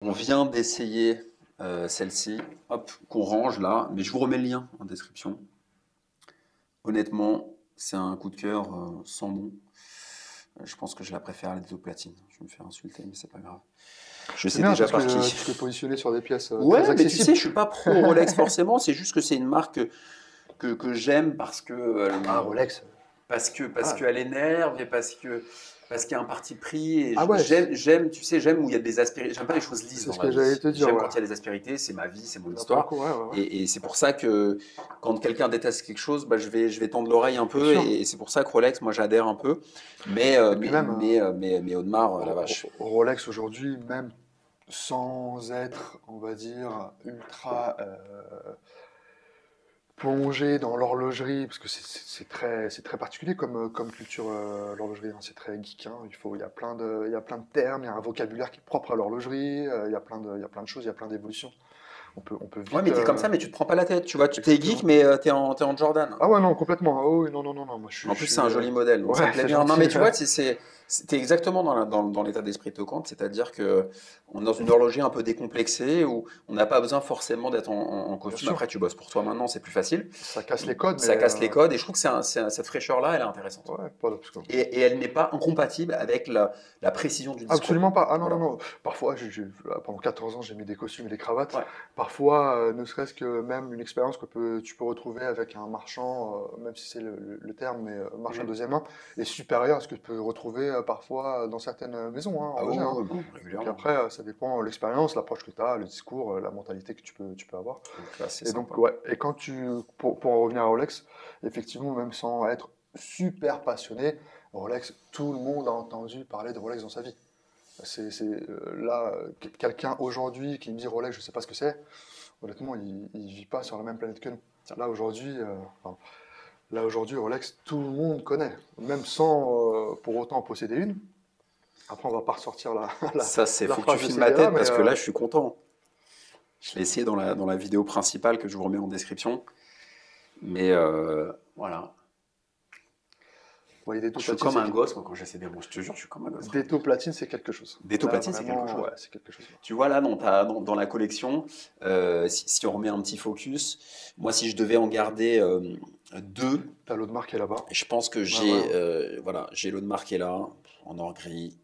On vient d'essayer celle-ci, hop, qu'on range là, mais je vous remets le lien en description. Honnêtement, c'est un coup de cœur sans nom. Je pense que je la préfère à la platine. Je vais me faire insulter, mais c'est pas grave. Je C'est sais bien déjà parce par qui. que tu t'es positionné sur des pièces très Ouais, mais tu sais, accessibles. je suis pas pro Rolex forcément, c'est juste que c'est une marque que j'aime parce que Ah, Rolex. parce Ah, qu'elle énerve et parce qu'il y a un parti pris et ah ouais, j'aime tu sais j'aime où il y a des aspérités, j'aime pas les choses lisses c'est dans ce la que j'allais vie, te dire, j'aime ouais. quand il y a des aspérités, c'est ma vie, c'est mon Là, pour le histoire coup, ouais, ouais, ouais. et c'est pour ça que quand quelqu'un déteste quelque chose, bah, je vais tendre l'oreille un Bien peu sûr. et c'est pour ça que Rolex, moi j'adhère un peu, Et puis même, mais Audemars, la vache. Rolex aujourd'hui, même sans être, on va dire, ultra plongé dans l'horlogerie, parce que c'est très particulier comme culture, l'horlogerie, hein, c'est très geek, hein, il y a plein de termes, il y a un vocabulaire qui est propre à l'horlogerie, il y a plein de choses, il y a plein d'évolutions. On peut Ouais, vite... mais t'es comme ça, mais tu te prends pas la tête, tu vois, tu t'es geek, exactement. mais t'es en Jordan. Ah ouais, non, complètement. Ah oui, non, non, non, non, moi En je plus, suis... c'est un joli modèle, donc ça me Ouais, plaît c'est bien. Non, mais gentil. tu vois, t'es exactement dans l'état d'esprit de Tocante, c'est-à-dire que on est dans une horlogerie un peu décomplexée où on n'a pas besoin forcément d'être en Bien costume. sûr, Après, tu bosses pour toi maintenant, c'est plus facile. ça casse les codes, mais... Ça casse les codes et je trouve que cette fraîcheur-là, elle est intéressante. ouais, pas, parce que Et elle n'est pas incompatible avec la précision du discours. absolument pas. Ah non, non, Voilà. non. Parfois, pendant 14 ans, j'ai mis des costumes et des cravates. Ouais. Parfois, ne serait-ce que même une expérience tu peux retrouver avec un marchand, même si c'est le terme, mais marchand de Mhm. deuxième main, est supérieur à ce que tu peux retrouver parfois dans certaines maisons, hein, Ah ouais, horlogères, hein. ouais, bon, Donc régulièrement. après, ça dépend de l'expérience, l'approche que tu as, le discours, la mentalité que tu peux avoir. Donc là, c'est Et donc, sympa. ouais, et pour en revenir à Rolex, effectivement, même sans être super passionné, Rolex, tout le monde a entendu parler de Rolex dans sa vie. Quelqu'un aujourd'hui qui me dit Rolex, je ne sais pas ce que c'est, honnêtement, il ne vit pas sur la même planète que nous. Tiens. Là aujourd'hui, enfin, là aujourd'hui, Rolex, tout le monde connaît, même sans pour autant en posséder une. Après, on va pas ressortir Ça, c'est, la faut que tu phrase de filmes ma CGA, tête mais parce que là, je suis content. Je l'ai essayé dans la vidéo principale que je vous remets en description. Mais voilà. ouais, des taux Je suis platine, comme un gosse, moi, quand j'essaie des bronzes. Je te jure, je suis comme un gosse, frère. des taux platine, c'est quelque chose. Des taux Là, platine, c'est quelque vraiment, chose. ouais, c'est quelque chose. Tu vois, là, dans la collection, si on remet un petit focus, moi, si je devais en garder deux, T'as l'autre marque qui est là-bas. je pense que Ouais, ouais, ouais. j'ai l'autre marqué là, en or gris,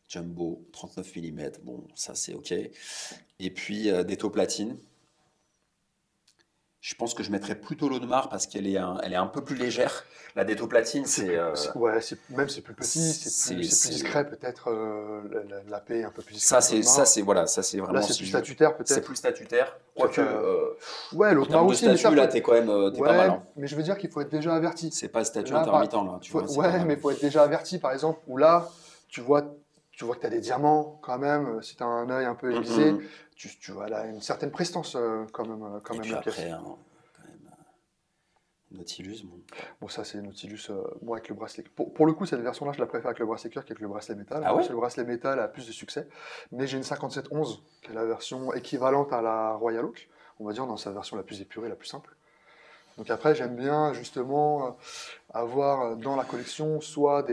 jumbo, 39 mm. Bon, ça, c'est OK. Et puis, des taux platine. Je pense que je mettrais plutôt l'Audemars parce elle est un peu plus légère. La Detto Platine, Ouais, c'est plus petit, c'est plus c'est discret peut-être. La paix est un peu plus discrète. L'autre Mars, voilà, ça c'est là vraiment c'est si plus je, statutaire c'est plus peut-être. statutaire. Tu Quoique, as... Ouais, en l'autre Mars termes de aussi, mais ça statut, faut là, être... t'es pas mal, Ouais, hein. mais je veux dire qu'il faut être déjà averti. C'est pas le statut Là, intermittent, là, tu vois, c'est pas ouais, mal. mais il faut être déjà averti, par exemple, où là, tu vois, tu vois que tu as des diamants quand même. Si tu as un œil un peu Hum, aiguisé, hum. tu vois là une certaine prestance quand Et même puis la après, pièce. hein, quand même, Nautilus, bon. Bon, ça, c'est Nautilus, moi, avec le bracelet. Pour le coup, cette version-là, je la préfère avec le bracelet cuir qu'avec le bracelet métal, Ah même ouais? si le bracelet métal a plus de succès. Mais j'ai une 5711, qui est la version équivalente à la Royal Oak, on va dire, dans sa version la plus épurée, la plus simple. Donc après, j'aime bien, justement, avoir dans la collection soit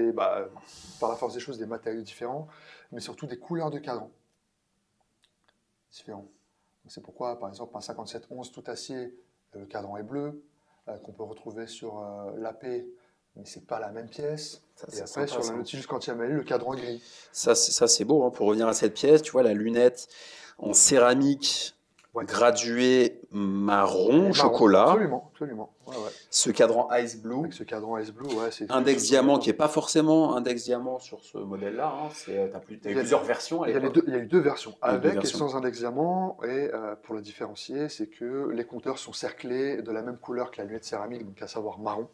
par la force des choses, des matériaux différents, mais surtout des couleurs de cadran différents. C'est pourquoi, par exemple, un 5711 tout acier, le cadran est bleu, qu'on peut retrouver sur l'AP, mais c'est pas la même pièce. Ça, Et c'est après, sympa, sur la ça. Nautilus Cantiamali, le cadran est gris. Ça, c'est beau, hein. Pour revenir à cette pièce, tu vois, la lunette en céramique Ouais, graduée elle marron est marron, chocolat. absolument, absolument. Ouais, ouais. Ce cadran Ice Blue. Avec ce cadran Ice Blue, ouais, c'est quelque Index chose diamant qui honnêtement. n'est pas forcément index diamant sur ce modèle-là, hein. T'as Il eu y a, plusieurs versions à il y a l'époque. il y a eu deux versions, Il y a eu deux avec et versions. sans index diamant. Et pour le différencier, c'est que les compteurs sont cerclés de la même couleur que la lunette céramique, donc à savoir marron.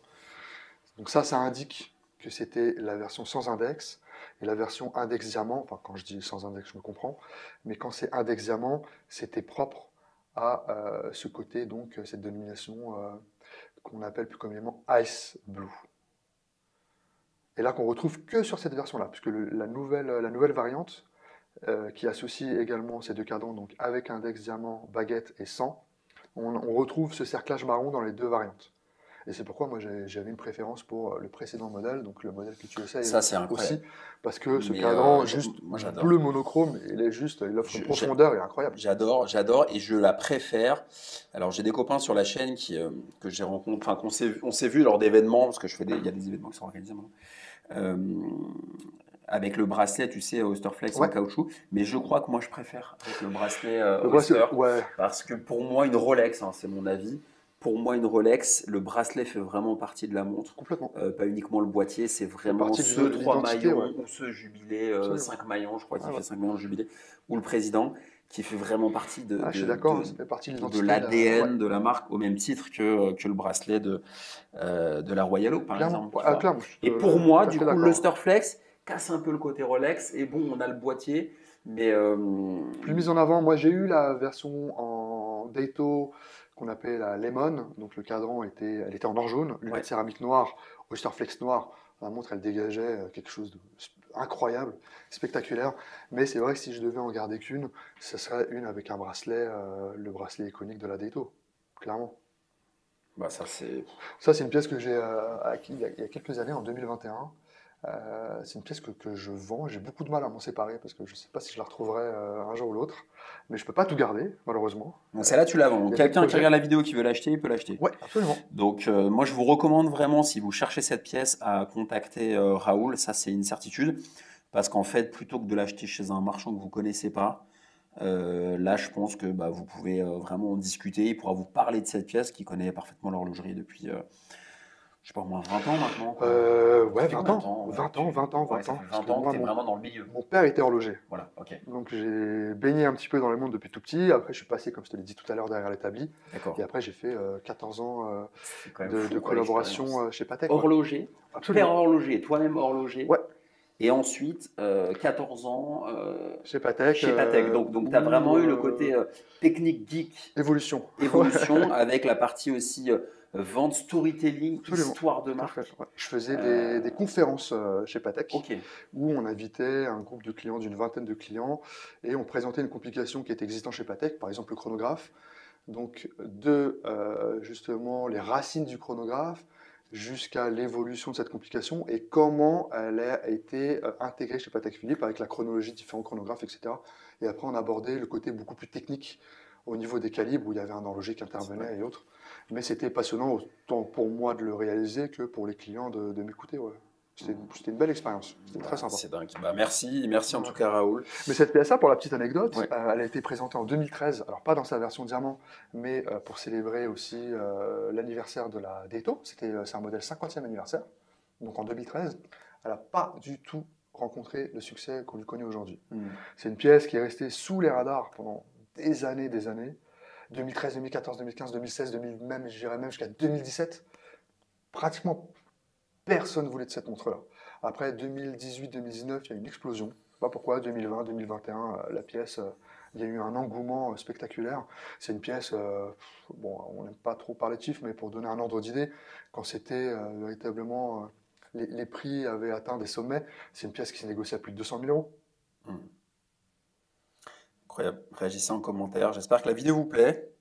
Donc ça indique que c'était la version sans index. Et la version index diamant, enfin quand je dis sans index, je me comprends, mais quand c'est index diamant, c'était propre à ce côté, donc cette dénomination qu'on appelle plus communément Ice Blue. Et là qu'on retrouve que sur cette version-là, puisque la nouvelle variante, qui associe également ces deux cadrans, donc avec index diamant, baguette et sans, on retrouve ce cerclage marron dans les deux variantes. Et c'est pourquoi moi j'avais une préférence pour le précédent modèle, donc le modèle que tu essayes Ça, c'est aussi, incroyable. parce que ce Mais cadran juste moi, j'adore. bleu monochrome, il offre une Je- j'ai- profondeur, il est incroyable. J'adore et je la préfère. Alors, j'ai des copains sur la chaîne que j'ai rencontrés, enfin, on s'est vu lors d'événements, parce que il y a des événements qui sont organisés maintenant, euh, avec le bracelet, tu sais, Osterflex en Ouais, caoutchouc. Mais je crois que moi, je préfère avec le bracelet le bracelet, Oyster, ouais, parce que pour moi, une Rolex, hein, c'est mon avis, pour moi, une Rolex, le bracelet fait vraiment partie de la montre. complètement. Pas uniquement le boîtier, c'est C'est vraiment partie ce de 3 l'identité, ouais, maillons ou ce jubilé absolument. 5 maillons, je crois Ah qu'il ouais. fait 5 maillons le jubilé, ou le président, qui fait vraiment partie Ah, je suis d'accord, ça fait partie de de l'identité, ouais, l'ADN de la marque, au même titre que le bracelet de la Royal Oak, par clairement, exemple. ouais, Tu ah, vois. clairement, Et pour tout moi, à du fait coup, d'accord. l'Osterflex casse un peu le côté Rolex, et bon, on a le boîtier, mais Plus mise en avant, moi j'ai eu la version en Daito qu'on appelait la Lemon, donc le cadran elle était en or jaune, lunettes ouais. céramique noire, Oysterflex noir. La montre elle dégageait quelque chose d'incroyable, spectaculaire. Mais c'est vrai que si je devais en garder qu'une, ce serait une avec un bracelet, le bracelet iconique de la Daito, clairement. Bah, ça, c'est. Ça c'est une pièce que j'ai acquis il y a quelques années, en 2021. C'est une pièce que je vends. J'ai beaucoup de mal à m'en séparer parce que je ne sais pas si je la retrouverai un jour ou l'autre. Mais je ne peux pas tout garder, malheureusement. Donc, celle-là, tu la vends. Il Donc, y a des quelqu'un qui projets. regarde la vidéo qui veut l'acheter, il peut l'acheter. Ouais, absolument. Donc, moi, je vous recommande vraiment, si vous cherchez cette pièce, à contacter Raoul. Ça, c'est une certitude. Parce qu'en fait, plutôt que de l'acheter chez un marchand que vous ne connaissez pas, là, je pense que bah, vous pouvez vraiment en discuter. Il pourra vous parler de cette pièce qui connaît parfaitement l'horlogerie depuis, je sais pas, au moins 20 ans maintenant, quoi. Ça Ouais, fait 20 combien de ans. temps 20 ans, 20 ans, Ouais, 20 ça ans. fait Parce 20 que ans que moi, tu es vraiment dans le milieu. mon père était horloger. Voilà, ok. Donc j'ai baigné un petit peu dans le monde depuis tout petit. Après, je suis passé, comme je te l'ai dit tout à l'heure, derrière l'établi. Et D'accord. après, j'ai fait 14 ans C'est quand même de fou, quoi, l'expérience. collaboration chez Patek. Ouais. Horloger, père Absolument. horloger, toi-même horloger. Ouais, Et ensuite, 14 ans chez Patek chez Patek. Donc tu as ou vraiment eu le côté technique geek, évolution. Ouais, évolution, avec la partie aussi vente, storytelling, absolument. histoire de Tout à fait. marque. Ouais. Je faisais Euh, des conférences chez Patek ok, où on invitait un groupe de clients d'une vingtaine de clients et on présentait une complication qui était existante chez Patek, par exemple le chronographe. Donc de justement les racines du chronographe jusqu'à l'évolution de cette complication et comment elle a été intégrée chez Patek Philippe avec la chronologie de différents chronographes, etc. Et après on abordait le côté beaucoup plus technique au niveau des calibres où il y avait un horloger qui ouais. intervenait et autres. Mais c'était passionnant autant pour moi de le réaliser que pour les clients de m'écouter. Ouais. C'était une belle expérience, c'était très Bah, sympa. c'est dingue. Bah, merci en Ouais. tout cas Raoul. Mais cette PSA, pour la petite anecdote, Ouais, elle a été présentée en 2013, alors pas dans sa version diamant, mais pour célébrer aussi l'anniversaire de la Dato. C'est un modèle 50e anniversaire, donc en 2013. Elle n'a pas du tout rencontré le succès qu'on lui connaît aujourd'hui. hmm, C'est une pièce qui est restée sous les radars pendant des années, des années. 2013, 2014, 2015, 2016, 2000, même, je dirais même jusqu'à 2017. Pratiquement personne ne voulait de cette montre-là. Après 2018-2019, il y a une explosion. Je ne sais pas pourquoi, 2020, 2021, la pièce, il y a eu un engouement spectaculaire. C'est une pièce, bon, on n'aime pas trop parler de chiffres, mais pour donner un ordre d'idée, quand c'était véritablement, les prix avaient atteint des sommets, c'est une pièce qui s'est négociée à plus de 200 000 euros. hmm. Incroyable. Réagissez en commentaire. J'espère que la vidéo vous plaît.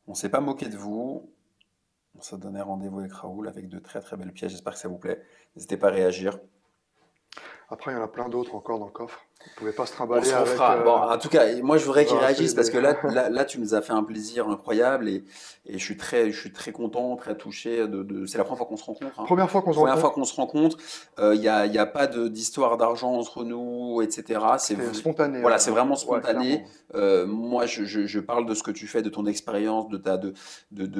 On ne s'est pas moqué de vous. On s'est donné rendez-vous avec Raoul avec de très très belles pièces. J'espère que ça vous plaît. N'hésitez pas à réagir. Après, il y en a plein d'autres encore dans le coffre. Vous ne pouvez pas se On trimballer se avec refera. Bon, en tout cas, moi je voudrais qu'il racheter réagisse parce des... que là, tu nous as fait un plaisir incroyable et je suis très content, très touché. C'est la première fois qu'on se rencontre, hein. Première fois qu'on se Première fois rencontre, qu'on se rencontre. Il y a pas d'histoire d'argent entre nous, etc. c'était spontané. Voilà, c'est vraiment Ouais, spontané. clairement. Moi, je parle de ce que tu fais, de ton expérience, de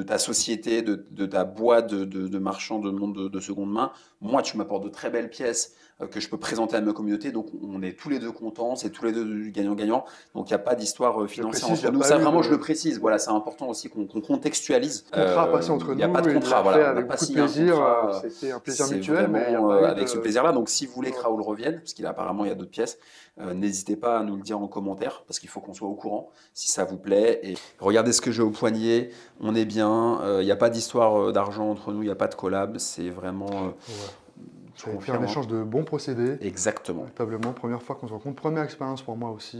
ta société, de ta boîte de marchand de monde de seconde main. Moi, tu m'apportes de très belles pièces que je peux présenter à ma communauté. Donc, on est tous les deux contents, c'est tous les deux du gagnant-gagnant. Donc, il n'y a pas d'histoire Je financière précise, il entre n'y a nous. pas Ça, eu vraiment, je le de précise. Voilà, c'est important aussi qu'on contextualise. contrat à passer entre Il n'y a nous. pas de Il contrat. l'a fait Voilà, on n'a avec pas beaucoup de signé un plaisir. contrat. C'était un plaisir C'est mutuel, mais il n'y a vraiment pas eu avec ce de... plaisir-là. Donc, si vous voulez que Ouais. Raoul revienne, parce qu'il apparemment il y a d'autres pièces, n'hésitez pas à nous le dire en commentaire, parce qu'il faut qu'on soit au courant si ça vous plaît. Et regardez ce que j'ai au poignet. On est bien. Il n'y a pas d'histoire d'argent entre nous. Il n'y a pas de collab. C'est vraiment. Ouais. Je Ça a été confirme, un hein. échange de bons procédés. Exactement. Véritablement, première fois qu'on se rencontre. Première expérience pour moi aussi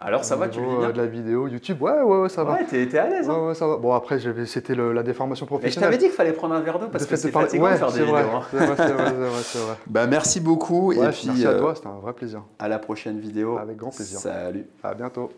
Alors ça Au va, tu le vis niveau bien? de la vidéo, YouTube, ouais, ça va. Ouais, t'es à l'aise, hein? Ouais, ça va. Bon, après, c'était la déformation Mais je t'avais professionnelle. dit qu'il fallait prendre un verre d'eau parce Le que fait de c'est parler. fatigant de Ouais, faire des c'est vrai. vidéos, hein. C'est vrai, c'est vrai, c'est vrai, c'est vrai. Bah, merci beaucoup et Ouais, puis merci à toi, c'était un vrai plaisir. à la prochaine vidéo. Avec grand plaisir. Salut. À bientôt.